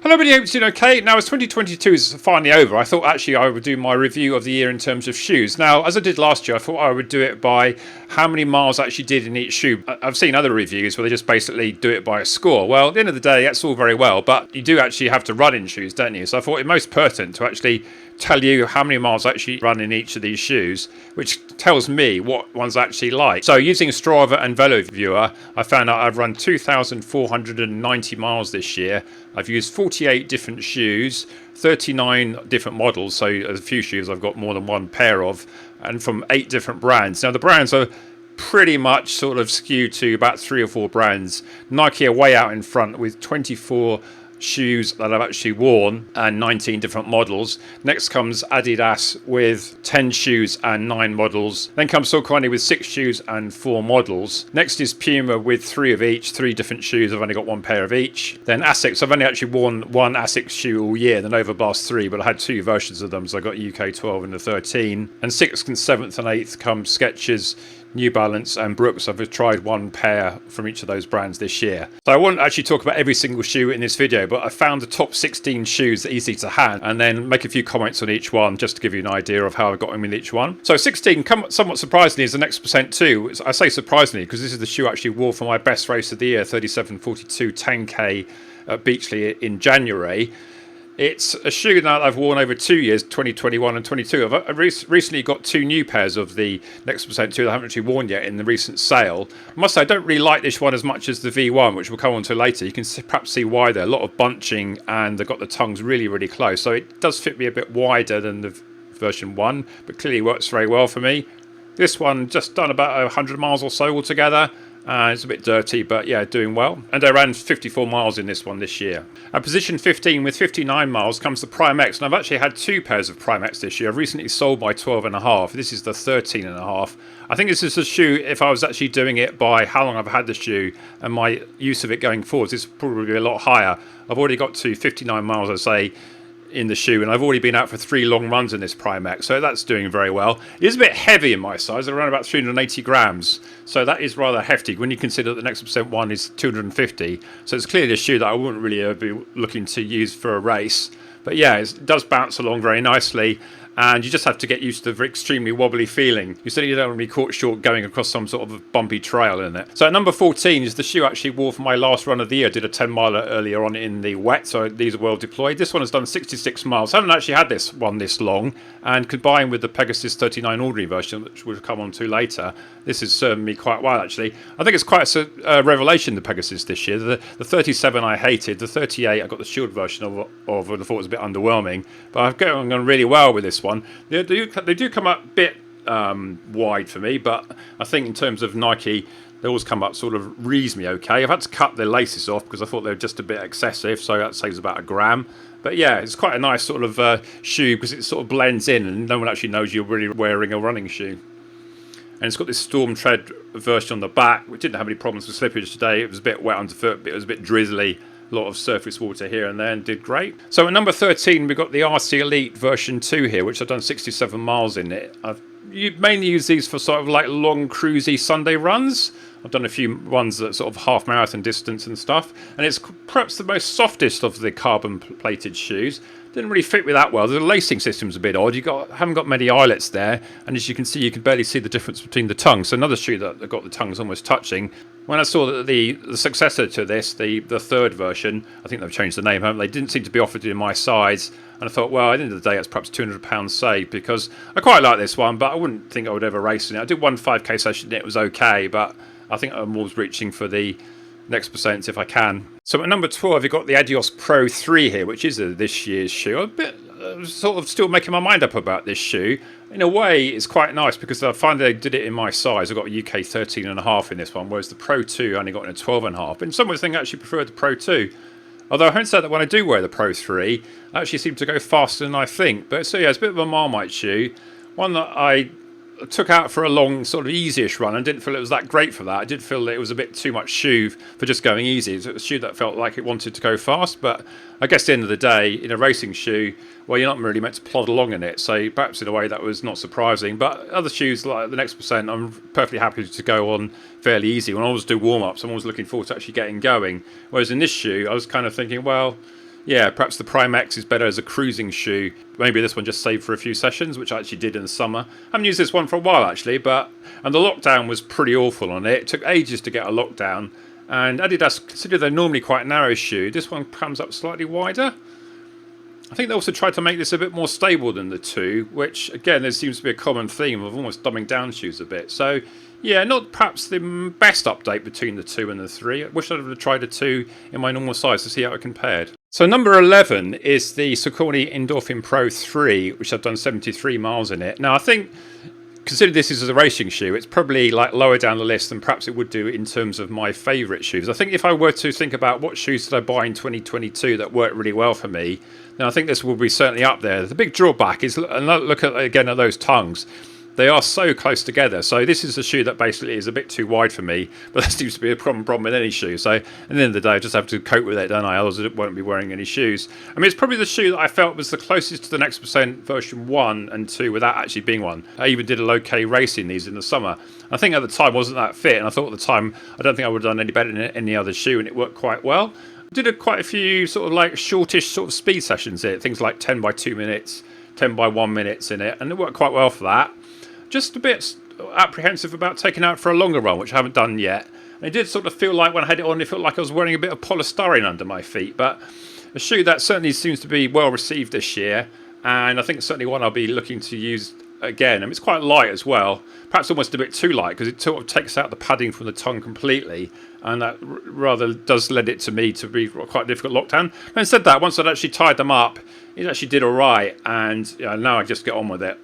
Hello everybody, hope you're doing okay. Now as 2022 is finally over, I thought actually I would do my review of the year in terms of shoes. Now as I did last year, I thought I would do it by how many miles I actually did in each shoe. I've seen other reviews where they just basically do it by a score. Well, at the end of the day, that's all very well, but you do actually have to run in shoes, don't you? So I thought it most pertinent to actually tell you how many miles I actually run in each of these shoes, which tells me what one's actually like. So using Strava and Velo Viewer, I found out I've run 2,490 miles this year. I've used 48 different shoes, 39 different models, so a few shoes I've got more than one pair of, and from 8 different brands. Now the brands are pretty much sort of skewed to about 3 or 4 brands. Nike are way out in front with 24 shoes that I've actually worn and 19 different models. Next comes Adidas with 10 shoes and 9 models. Then comes Saucony with 6 shoes and 4 models. Next is Puma with 3 of each, 3 different shoes. I've only got 1 pair of each. Then ASICS, I've only actually worn 1 ASICS shoe all year, the Novablast 3, but I had 2 versions of them, so I got UK 12 and the 13. And 6th and 7th and 8th come Skechers, New Balance and Brooks. I've tried 1 pair from each of those brands this year. So I won't actually talk about every single shoe in this video, but I found the top 16 shoes that are easy to hand and then make a few comments on each one just to give you an idea of how I got them in each one. So 16, somewhat surprisingly, is the next percent 2. I say surprisingly because this is the shoe I actually wore for my best race of the year, 37.42 10k at Beachley in January. It's a shoe now that I've worn over 2 years, 2021 and 22. I've recently got 2 new pairs of the Next Percent 2 that I haven't actually worn yet in the recent sale. I must say I don't really like this one as much as the V1, which we'll come on to later. You can perhaps see why there. A lot of bunching and they've got the tongues really, really close. So it does fit me a bit wider than the version 1, but clearly works very well for me. This one just done about 100 miles or so altogether. It's a bit dirty, but yeah, doing well. And I ran 54 miles in this one this year. At position 15 with 59 miles comes the Prime X. And I've actually had 2 pairs of Prime X this year. I've recently sold my 12.5. This is the 13.5. I think this is a shoe, if I was actually doing it by how long I've had the shoe and my use of it going forwards, it's probably a lot higher. I've already got to 59 miles, I say, in the shoe, and I've already been out for 3 long runs in this Prime X, so that's doing very well. It is a bit heavy in my size, around about 380 grams, so that is rather hefty when you consider that the Next Percent 1 is 250, so it's clearly a shoe that I wouldn't really be looking to use for a race. But yeah, it does bounce along very nicely, and you just have to get used to the extremely wobbly feeling. You certainly don't want to be caught short going across some sort of bumpy trail in it. So at number 14 is the shoe I actually wore for my last run of the year. I did a 10 miler earlier on in the wet, so these are well deployed. This one has done 66 miles. I haven't actually had this one this long, and combined with the Pegasus 39 ordinary version, which we'll come on to later, this has served me quite well actually. I think it's quite a revelation, the Pegasus this year. The 37 I hated, the 38 I got the Shield version of and I thought it was a bit underwhelming, but I've gone really well with this one. They do come up a bit wide for me, but I think in terms of Nike, they always come up sort of reasonably okay. I've had to cut the laces off because I thought they were just a bit excessive, so that saves about 1 gram. But yeah, it's quite a nice sort of shoe because it sort of blends in and no one actually knows you're really wearing a running shoe. And it's got this Storm Tread version on the back, which didn't have any problems with slippage today. It was a bit wet underfoot, but it was a bit drizzly. A lot of surface water here and there, and did great. So at number 13, we've got the RC Elite version 2 here, which I've done 67 miles in it. I've mainly used these for sort of like long, cruisy Sunday runs. I've done a few ones that sort of half marathon distance and stuff. And it's perhaps the most softest of the carbon plated shoes. Didn't really fit me that well. The lacing system's a bit odd. Haven't got many eyelets there, and as you can see, you can barely see the difference between the tongues. So another shoe that got the tongues almost touching. When I saw that the successor to this, the 3rd version, I think they've changed the name, haven't they? Didn't seem to be offered in my size, and I thought, well, at the end of the day, that's perhaps £200 saved, because I quite like this one, but I wouldn't think I would ever race in it. I did one 5k session and it was okay, but I think I'm always reaching for the Next Percent if I can. So at number 12, you've got the Adios Pro 3 here, which is this year's shoe. I'm a bit sort of still making my mind up about this shoe. In a way, it's quite nice because I find they did it in my size. I got a UK 13.5 in this one, whereas the Pro 2 only got in a 12.5. In some ways, I think I actually prefer the Pro 2. Although I haven't said that when I do wear the Pro 3, I actually seem to go faster than I think. But so yeah, it's a bit of a Marmite shoe. One that I took out for a long sort of easy-ish run and didn't feel it was that great for that. I did feel that it was a bit too much shoe for just going easy. It was a shoe that felt like it wanted to go fast, but I guess at the end of the day, in a racing shoe, well, you're not really meant to plod along in it, so perhaps in a way that was not surprising. But other shoes like the Next Percent, I'm perfectly happy to go on fairly easy. When I always do warm-ups, I'm always looking forward to actually getting going. Whereas in this shoe, I was kind of thinking, well, Yeah, perhaps the Prime X is better as a cruising shoe. Maybe this one just saved for a few sessions, which I actually did in the summer. I haven't used this one for a while actually, and the lockdown was pretty awful on it. It took ages to get a lockdown. And Adidas, consider they're normally quite a narrow shoe, this one comes up slightly wider. I think they also tried to make this a bit more stable than the two, which again, there seems to be a common theme of almost dumbing down shoes a bit. So yeah, not perhaps the best update between the 2 and the 3. I wish I'd have tried a 2 in my normal size to see how it compared. So number 11 is the Saucony Endorphin Pro 3, which I've done 73 miles in it. Now I think, consider this is a racing shoe, it's probably like lower down the list than perhaps it would do in terms of my favourite shoes. I think if I were to think about what shoes did I buy in 2022 that worked really well for me, then I think this will be certainly up there. The big drawback is, and look at again at those tongues. They are so close together. So this is a shoe that basically is a bit too wide for me, but that seems to be a problem with any shoe. So at the end of the day, I just have to cope with it, don't I? Otherwise I won't be wearing any shoes. I mean, it's probably the shoe that I felt was the closest to the Next Percent version 1 and 2 without actually being one. I even did a low K race in these in the summer. I think at the time wasn't that fit, and I thought at the time I don't think I would have done any better than any other shoe, and it worked quite well. I did quite a few sort of like shortish sort of speed sessions in it, things like 10 by 2 minutes, 10 by 1 minutes in it, and it worked quite well for that. Just a bit apprehensive about taking out for a longer run, which I haven't done yet. And it did sort of feel like when I had it on, it felt like I was wearing a bit of polystyrene under my feet. But a shoe that certainly seems to be well received this year, and I think it's certainly one I'll be looking to use again. And it's quite light as well, perhaps almost a bit too light, because it sort of takes out the padding from the tongue completely, and that rather does lend it to me to be quite a difficult lockdown. Having said that, once I'd actually tied them up, it actually did all right, and now I just get on with it.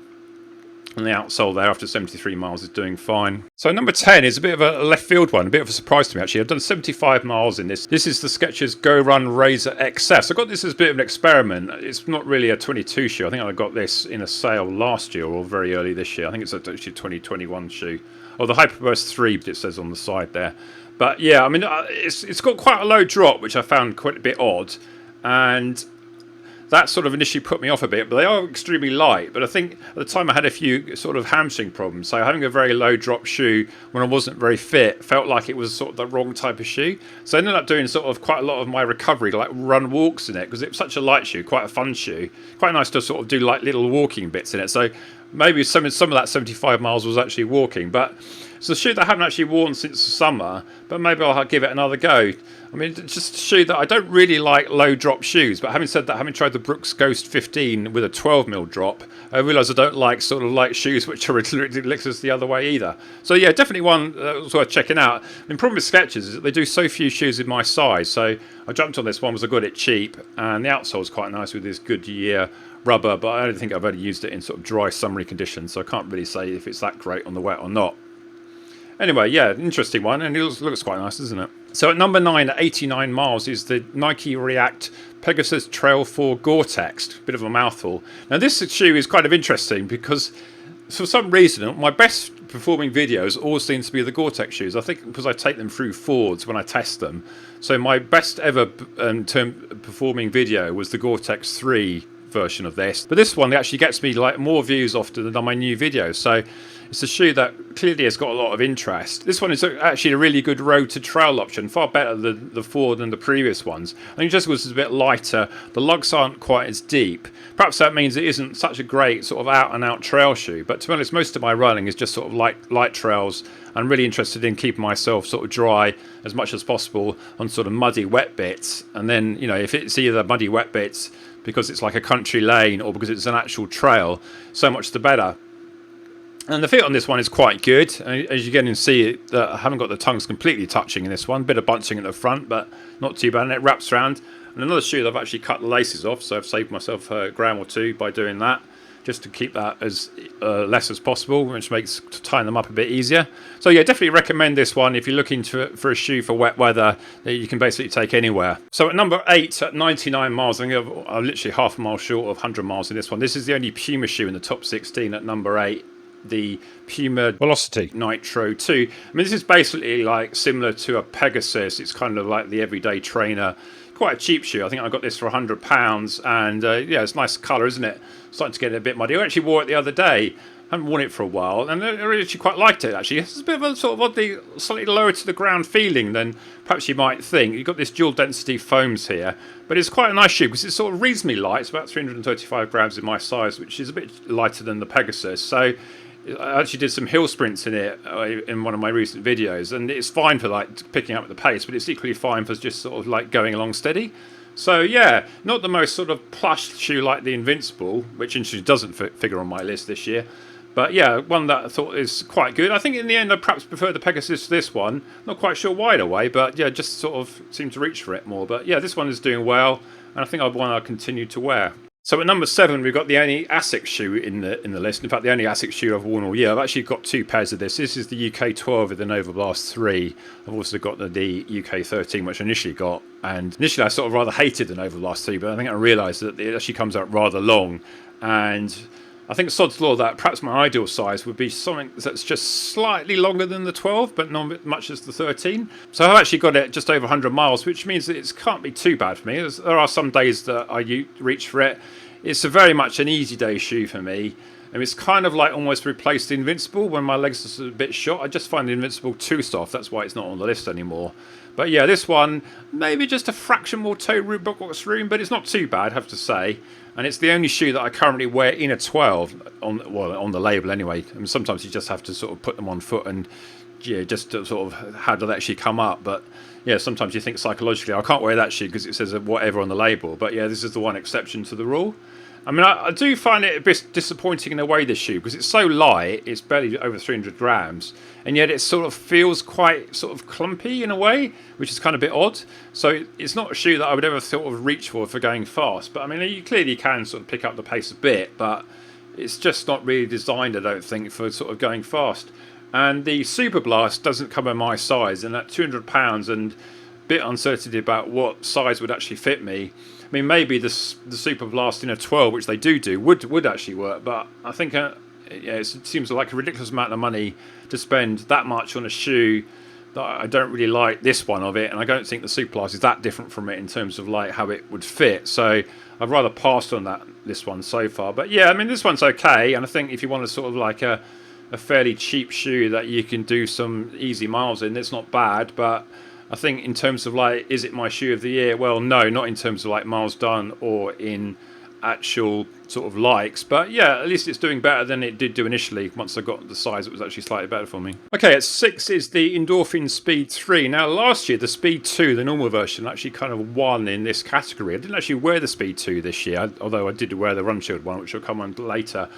And the outsole there after 73 miles is doing fine. So number 10 is a bit of a left field one, a bit of a surprise to me actually. I've done 75 miles in this. This is the Skechers GOrun Razor XS. I got this as a bit of an experiment. It's not really a 22 shoe. I think I got this in a sale last year or very early this year. I think it's actually a 2021 shoe. Oh, the Hyperburst 3, it says on the side there. But yeah, I mean, it's got quite a low drop, which I found quite a bit odd. And that sort of initially put me off a bit, but they are extremely light. But I think at the time I had a few sort of hamstring problems, so having a very low drop shoe when I wasn't very fit felt like it was sort of the wrong type of shoe. So I ended up doing sort of quite a lot of my recovery, like run walks in it, because it's such a light shoe, quite a fun shoe. Quite nice to sort of do like little walking bits in it. So maybe some of that 75 miles was actually walking, but it's a shoe that I haven't actually worn since the summer, but maybe I'll give it another go. I mean, it's just a shoe that I don't really like low drop shoes, but having said that, having tried the Brooks Ghost 15 with a 12mm drop, I realise I don't like sort of like shoes which are ridiculous the other way either. So yeah, definitely one that's worth checking out. I mean, problem with Skechers is that they do so few shoes in my size, so I jumped on this one because I got it cheap, and the outsole is quite nice with this Goodyear rubber, but I don't think I've ever used it in sort of dry summery conditions, so I can't really say if it's that great on the wet or not. Anyway, yeah, interesting one, and it looks quite nice, doesn't it? So at number 9, at 89 miles, is the Nike React Pegasus Trail 4 GORE-TEX. Bit of a mouthful. Now this shoe is kind of interesting because for some reason my best performing videos always seem to be the GORE-TEX shoes. I think because I take them through Fords when I test them. So my best ever performing video was the GORE-TEX 3 version of this, but this one actually gets me like more views often than my new videos, so it's a shoe that clearly has got a lot of interest. This one is actually a really good road to trail option, far better than the Ford than the previous ones. I think just was a bit lighter, the lugs aren't quite as deep. Perhaps that means it isn't such a great sort of out and out trail shoe, but to be honest, most of my running is just sort of light trails. I'm really interested in keeping myself sort of dry as much as possible on sort of muddy wet bits, and then if it's either muddy wet bits because it's like a country lane or because it's an actual trail, so much the better. And the fit on this one is quite good. As you can see, I haven't got the tongues completely touching in this one. Bit of bunching at the front, but not too bad. And it wraps around. And another shoe that I've actually cut the laces off, so I've saved myself a gram or two by doing that, just to keep that as less as possible, which makes tying them up a bit easier. So yeah, definitely recommend this one if you're looking for a shoe for wet weather that you can basically take anywhere. So at number 8, at 99 miles, I'm literally half a mile short of 100 miles in this one. This is the only Puma shoe in the top 16 at number 8. The Puma Velocity Nitro 2. I mean, this is basically like similar to a Pegasus. It's kind of like the everyday trainer. Quite a cheap shoe. I think I got this for £100, and yeah, it's a nice colour, isn't it? Starting to get a bit muddy. I actually wore it the other day, haven't worn it for a while, and I really actually quite liked it. Actually, it's a bit of a sort of oddly slightly lower to the ground feeling than perhaps you might think. You've got this dual density foams here, but it's quite a nice shoe because it's sort of reasonably light. It's about 335 grams in my size, which is a bit lighter than the Pegasus. So I actually did some hill sprints in it in one of my recent videos, and it's fine for like picking up the pace, but it's equally fine for just sort of like going along steady. So yeah, not the most sort of plush shoe like the Invincible, which actually doesn't figure on my list this year. But yeah, one that I thought is quite good. I think in the end I perhaps prefer the Pegasus to this one. Not quite sure why in a way, but yeah, just sort of seem to reach for it more. But yeah, this one is doing well, and I think I'd want to continue to wear. So at number 7, we've got the only ASICS shoe in the list. In fact, the only ASICS shoe I've worn all year. I've actually got 2 pairs of this. This is the UK 12 with the Novablast 3. I've also got the UK 13, which I initially got. And initially I sort of rather hated the Novablast 3, but I think I realised that it actually comes out rather long. And I think sod's law that perhaps my ideal size would be something that's just slightly longer than the 12, but not as much as the 13. So I've actually got it just over 100 miles, which means that it can't be too bad for me. There are some days that I reach for it. It's a very much an easy day shoe for me. And it's kind of like almost replaced the Invincible when my legs are a bit short. I just find the Invincible too soft. That's why it's not on the list anymore. But yeah, this one, maybe just a fraction more toe box room, but it's not too bad, I have to say. And it's the only shoe that I currently wear in a 12, on the label anyway. I mean, sometimes you just have to sort of put them on foot and yeah, just to sort of how do they actually come up. But yeah, sometimes you think psychologically, I can't wear that shoe because it says whatever on the label. But yeah, this is the one exception to the rule. I mean, I do find it a bit disappointing in a way, this shoe, because it's so light, it's barely over 300 grams, and yet it sort of feels quite sort of clumpy in a way, which is kind of a bit odd. So it's not a shoe that I would ever sort of reach for going fast. But I mean, you clearly can sort of pick up the pace a bit, but it's just not really designed, I don't think, for sort of going fast. And the Superblast doesn't come in my size, and at £200 and a bit uncertainty about what size would actually fit me. I mean, maybe the Superblast in a 12, which they do would actually work, but I think yeah, it seems like a ridiculous amount of money to spend that much on a shoe that I don't really like this one of it, and I don't think the Superblast is that different from it in terms of like how it would fit. So I've rather passed on this one so far. But yeah, I mean, this one's okay, and I think if you want a sort of like a fairly cheap shoe that you can do some easy miles in, it's not bad. But I think in terms of like, is it my shoe of the year? Well, no, not in terms of like miles done or in actual sort of likes. But yeah, at least it's doing better than it did do initially. Once I got the size, it was actually slightly better for me. Okay, at 6 is the Endorphin Speed 3. Now, last year, the Speed 2, the normal version, actually kind of won in this category. I didn't actually wear the Speed 2 this year, although I did wear the RunShield one, which will come on later.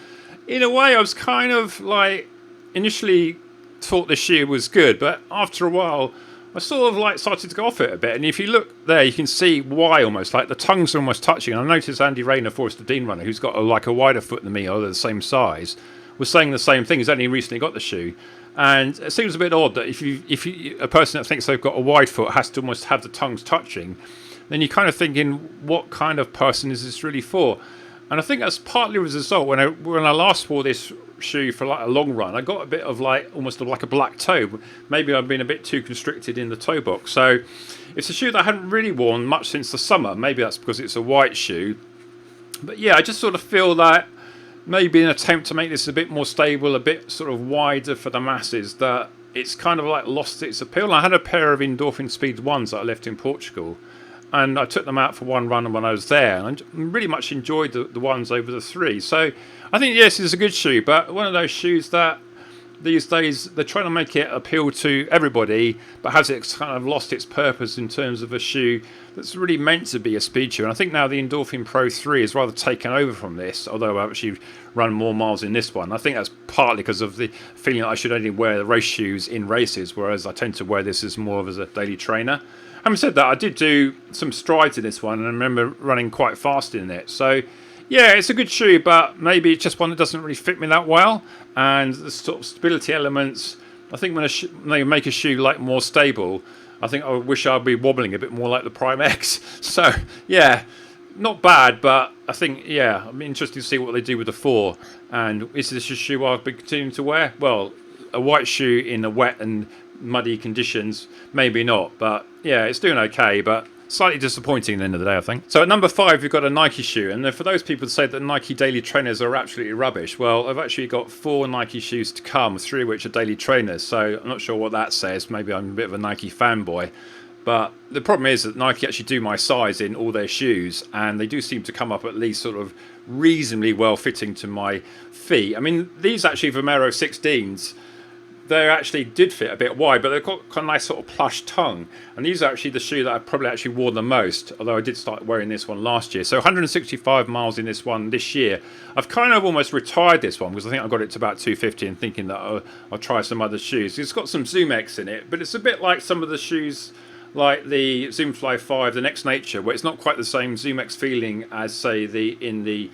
In a way, I was kind of like, initially thought the shoe was good, but after a while, I sort of like started to go off it a bit. And if you look there, you can see why almost. Like the tongues are almost touching. And I noticed Andy Rayner, Forrester Dean runner, who's got like a wider foot than me, although the same size, was saying the same thing. He's only recently got the shoe. And it seems a bit odd that if a person that thinks they've got a wide foot has to almost have the tongues touching, then you're kind of thinking, what kind of person is this really for? And I think that's partly as a result. When I last wore this shoe for like a long run, I got a bit of like almost like a black toe. Maybe I've been a bit too constricted in the toe box. So it's a shoe that I hadn't really worn much since the summer. Maybe that's because it's a white shoe. But yeah, I just sort of feel that maybe an attempt to make this a bit more stable, a bit sort of wider for the masses, that it's kind of like lost its appeal. And I had a pair of Endorphin Speed 1s that I left in Portugal, and I took them out for one run when I was there, and I really much enjoyed the ones over the 3. So I think, yes, it's a good shoe, but one of those shoes that these days they're trying to make it appeal to everybody, but has it kind of lost its purpose in terms of a shoe that's really meant to be a speed shoe. And I think now the Endorphin Pro 3 is rather taken over from this, although I've actually run more miles in this one. I think that's partly because of the feeling that I should only wear the race shoes in races, whereas I tend to wear this as more of as a daily trainer. Having said that, I did do some strides in this one, and I remember running quite fast in it. So yeah, it's a good shoe, but maybe it's just one that doesn't really fit me that well. And the sort of stability elements, I think when they make a shoe like more stable, I think I wish I'd be wobbling a bit more like the Prime X. So yeah, not bad, but I think, yeah, I'm interested to see what they do with the 4. And is this a shoe I'll be continuing to wear? Well, a white shoe in the wet and muddy conditions, maybe not. But yeah, it's doing okay, but slightly disappointing at the end of the day, I think. So at number 5, we've got a Nike shoe. And for those people who say that Nike daily trainers are absolutely rubbish, well, I've actually got 4 Nike shoes to come, 3 of which are daily trainers. So I'm not sure what that says. Maybe I'm a bit of a Nike fanboy. But the problem is that Nike actually do my size in all their shoes, and they do seem to come up at least sort of reasonably well fitting to my feet. I mean, these actually Vomero 16s, they actually did fit a bit wide, but they've got kind of nice sort of plush tongue. And these are actually the shoe that I've probably actually worn the most, although I did start wearing this one last year. So 165 miles in this one this year. I've kind of almost retired this one because I think I got it to about 250 and thinking that I'll try some other shoes. It's got some ZoomX in it, but it's a bit like some of the shoes like the Zoomfly 5, the Next Nature, where it's not quite the same ZoomX feeling as, say, in the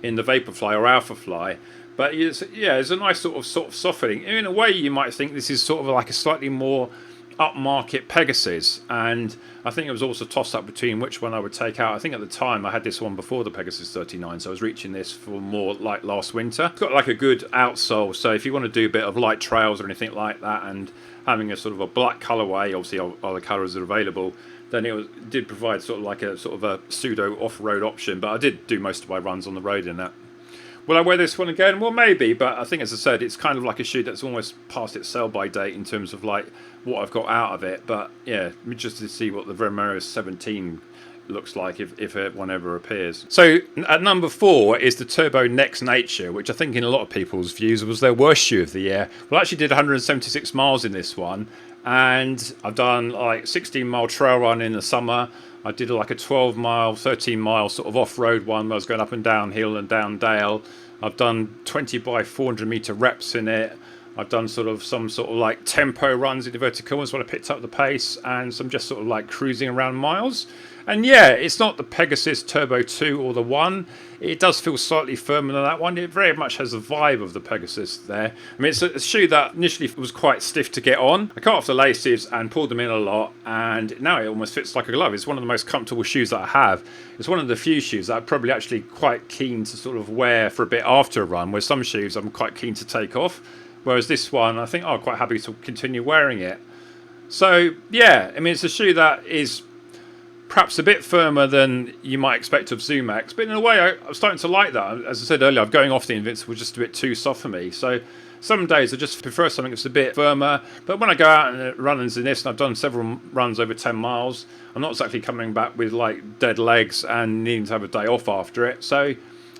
Vaporfly or Alphafly. But it's a nice sort of softening. In a way, you might think this is sort of like a slightly more upmarket Pegasus, and I think it was also tossed up between which one I would take out. I think at the time I had this one before the Pegasus 39, so I was reaching this for more like last winter. It's got like a good outsole, so if you want to do a bit of light trails or anything like that, and having a sort of a black colourway, obviously other colours are available, then it did provide sort of a pseudo off-road option. But I did do most of my runs on the road in that. Will I wear this one again? Well, maybe, but I think, as I said, it's kind of like a shoe that's almost past its sell-by date in terms of like what I've got out of it. But yeah, just to see what the Vomero 17 looks like if one ever appears. So at number 4 is the Turbo Next Nature, which I think in a lot of people's views was their worst shoe of the year. Well, I actually did 176 miles in this one, and I've done like 16-mile trail run in the summer. I did like a 12-mile, 13-mile sort of off-road one where I was going up and down hill and down dale. I've done 20 by 400 meter reps in it. I've done some sort of like tempo runs in the vertical ones when I picked up the pace, and some just sort of like cruising around miles. And yeah, it's not the Pegasus Turbo 2 or the 1. It does feel slightly firmer than that one. It very much has the vibe of the Pegasus there. I mean, it's a shoe that initially was quite stiff to get on. I cut off the laces and pulled them in a lot, and now it almost fits like a glove. It's one of the most comfortable shoes that I have. It's one of the few shoes that I'm probably actually quite keen to sort of wear for a bit after a run, where some shoes I'm quite keen to take off. Whereas this one, I think I'm quite happy to continue wearing it. So yeah, I mean, it's a shoe that is perhaps a bit firmer than you might expect of ZoomX, but in a way I'm starting to like that. As I said earlier, I'm going off the Invincible just a bit too soft for me. So some days I just prefer something that's a bit firmer, but when I go out and run in this, and I've done several runs over 10 miles, I'm not exactly coming back with like dead legs and needing to have a day off after it. So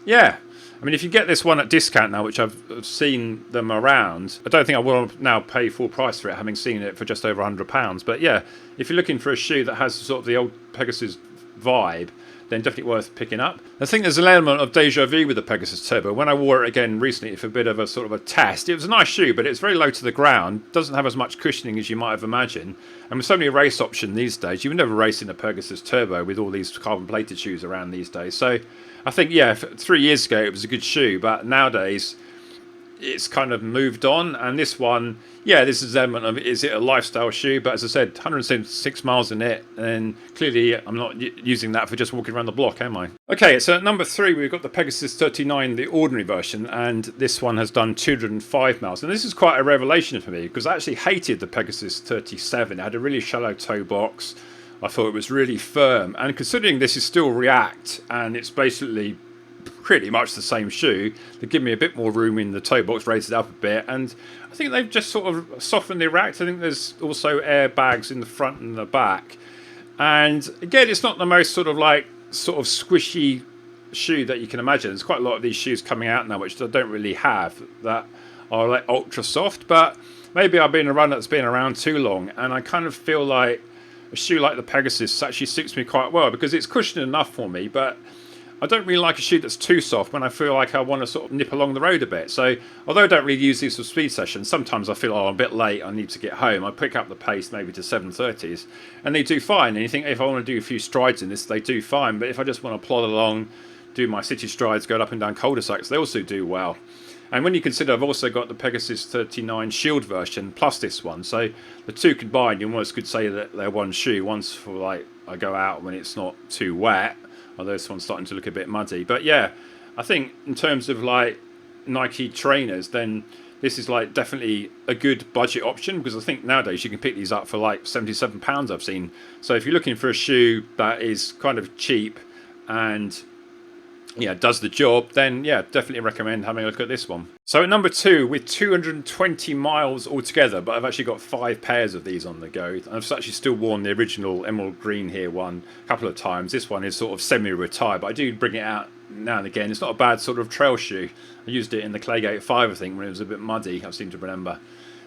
yeah, I mean, if you get this one at discount now, which I've seen them around, I don't think I will now pay full price for it, having seen it for just over £100. But yeah, if you're looking for a shoe that has sort of the old Pegasus vibe, then definitely worth picking up. I think there's an element of deja vu with the Pegasus Turbo. When I wore it again recently for a bit of a sort of a test, it was a nice shoe, but it's very low to the ground, doesn't have as much cushioning as you might have imagined. And with so many race options these days, you would never race in a Pegasus Turbo with all these carbon-plated shoes around these days. So I think, yeah, 3 years ago it was a good shoe, but nowadays it's kind of moved on. And this one, yeah, this is an element of, is it a lifestyle shoe? But as I said, 176 miles in it, and clearly I'm not using that for just walking around the block, am I? Okay, so at number 3 we've got the Pegasus 39, the ordinary version, and this one has done 205 miles. And this is quite a revelation for me, because I actually hated the Pegasus 37. It had a really shallow toe box. I thought it was really firm, and considering this is still React and it's basically pretty much the same shoe, they give me a bit more room in the toe box, raised it up a bit, and I think they've just sort of softened the React. I think there's also airbags in the front and the back, and again, it's not the most sort of squishy shoe that you can imagine. There's quite a lot of these shoes coming out now which I don't really have that are like ultra soft, but maybe I've been a runner that's been around too long, and I kind of feel like a shoe like the Pegasus actually suits me quite well because it's cushioned enough for me, but I don't really like a shoe that's too soft when I feel like I want to sort of nip along the road a bit. So although I don't really use these for speed sessions, sometimes I feel, oh, I'm a bit late, I need to get home. I pick up the pace maybe to 7:30s, and they do fine. And you think, if I want to do a few strides in this, they do fine. But if I just want to plod along, do my city strides, go up and down cul-de-sacs, they also do well. And when you consider I've also got the Pegasus 39 Shield version plus this one, so the two combined, you almost could say that they're one shoe. One's for like I go out when it's not too wet, although this one's starting to look a bit muddy. But yeah, I think in terms of like Nike trainers, then this is like definitely a good budget option, because I think nowadays you can pick these up for like £77 I've seen. So if you're looking for a shoe that is kind of cheap and yeah, does the job, then yeah, definitely recommend having a look at this one. So at number 2, with 220 miles altogether, but I've actually got 5 pairs of these on the go. I've actually still worn the original emerald green here one a couple of times. This one is sort of semi-retired, but I do bring it out now and again. It's not a bad sort of trail shoe. I used it in the Claygate 5, I think, when it was a bit muddy, I seem to remember.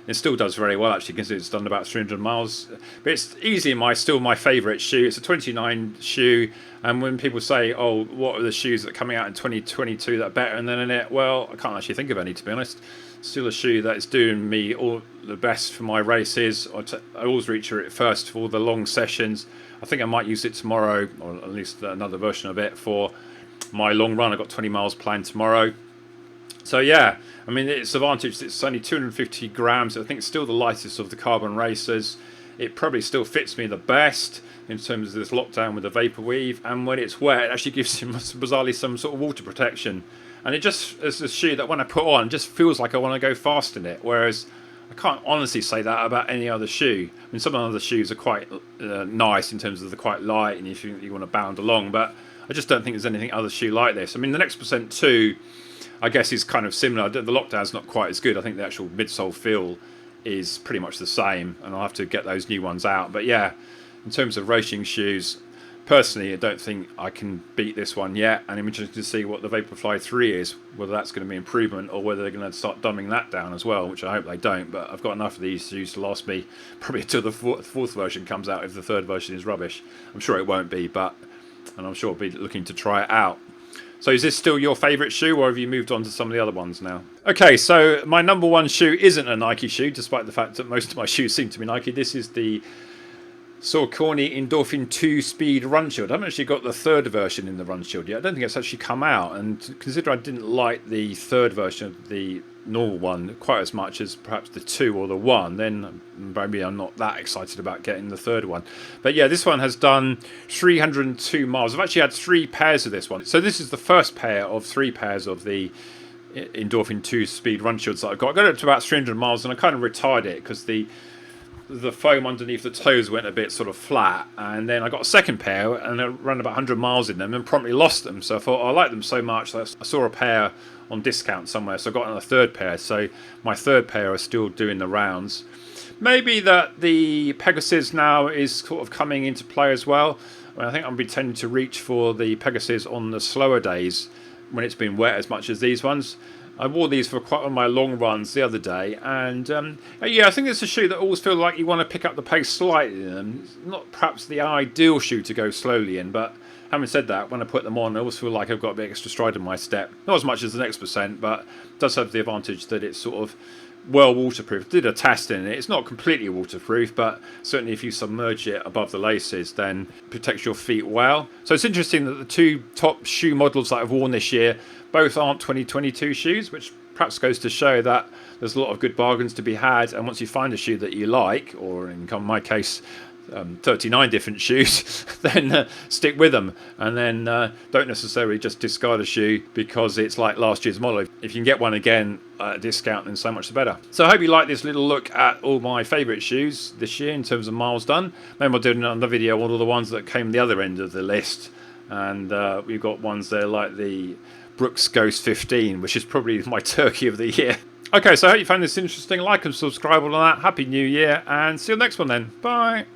It still does very well, actually, considering it's done about 300 miles. But it's easily still my favourite shoe. It's a 29 shoe, and when people say, oh, what are the shoes that are coming out in 2022 that are better than it? Well, I can't actually think of any, to be honest. Still a shoe that is doing me all the best for my races. I always reach it first for the long sessions. I think I might use it tomorrow, or at least another version of it, for my long run. I've got 20 miles planned tomorrow. So yeah, I mean, it's advantage. It's only 250 grams. I think it's still the lightest of the carbon racers. It probably still fits me the best in terms of this lockdown with the vapor weave. And when it's wet, it actually gives you bizarrely some sort of water protection. And it just is a shoe that when I put on, just feels like I want to go fast in it. Whereas I can't honestly say that about any other shoe. I mean, some other shoes are quite nice in terms of they're quite light and if you want to bound along. But I just don't think there's anything other shoe like this. I mean, the Next Percent 2, I guess, is kind of similar. The lockdown's not quite as good. I think the actual midsole feel is pretty much the same, and I'll have to get those new ones out. But yeah, in terms of racing shoes, personally, I don't think I can beat this one yet, and I'm interested to see what the Vaporfly 3 is, whether that's going to be improvement or whether they're going to start dumbing that down as well, which I hope they don't. But I've got enough of these shoes to last me probably until the fourth version comes out, if the third version is rubbish. I'm sure it won't be, and I'm sure I'll be looking to try it out. So is this still your favourite shoe, or have you moved on to some of the other ones now? Okay, so my number 1 shoe isn't a Nike shoe, despite the fact that most of my shoes seem to be Nike. This is the Saucony Endorphin 2 Speed RunShield. I haven't actually got the third version in the RunShield yet. I don't think it's actually come out, and consider I didn't like the third version of the normal one quite as much as perhaps the 2 or the 1, then maybe I'm not that excited about getting the third one. But yeah, this one has done 302 miles. I've actually had 3 pairs of this one. So this is the first pair of 3 pairs of the Endorphin 2 Speed RunShields that I've got. I got it to about 300 miles and I kind of retired it because the foam underneath the toes went a bit sort of flat, and then I got a second pair and I ran about 100 miles in them and promptly lost them. So I thought, I like them so much that I saw a pair on discount somewhere, so I got another third pair. So my third pair are still doing the rounds. Maybe that the Pegasus now is sort of coming into play as well. I think I'm tending to reach for the Pegasus on the slower days when it's been wet as much as these ones. I wore these for quite one of my long runs the other day, and yeah, I think it's a shoe that always feels like you want to pick up the pace slightly in them. It's not perhaps the ideal shoe to go slowly in, but having said that, when I put them on, I always feel like I've got a bit extra stride in my step. Not as much as the Next Percent, but it does have the advantage that it's sort of well waterproof. I did a test in it. It's not completely waterproof, but certainly if you submerge it above the laces, then it protects your feet well. So it's interesting that the 2 top shoe models that I've worn this year both aren't 2022 shoes, which perhaps goes to show that there's a lot of good bargains to be had, and once you find a shoe that you like, or in my case 39 different shoes, then stick with them, and then don't necessarily just discard a shoe because it's like last year's model. If you can get one again at a discount, then so much the better. So I hope you like this little look at all my favourite shoes this year in terms of miles done. Maybe I'll do another video on all the ones that came the other end of the list, and we've got ones there like the Brooks Ghost 15, which is probably my turkey of the year. Okay, so I hope you found this interesting. Like and subscribe, all of that. Happy New Year, and see you next one then. Bye.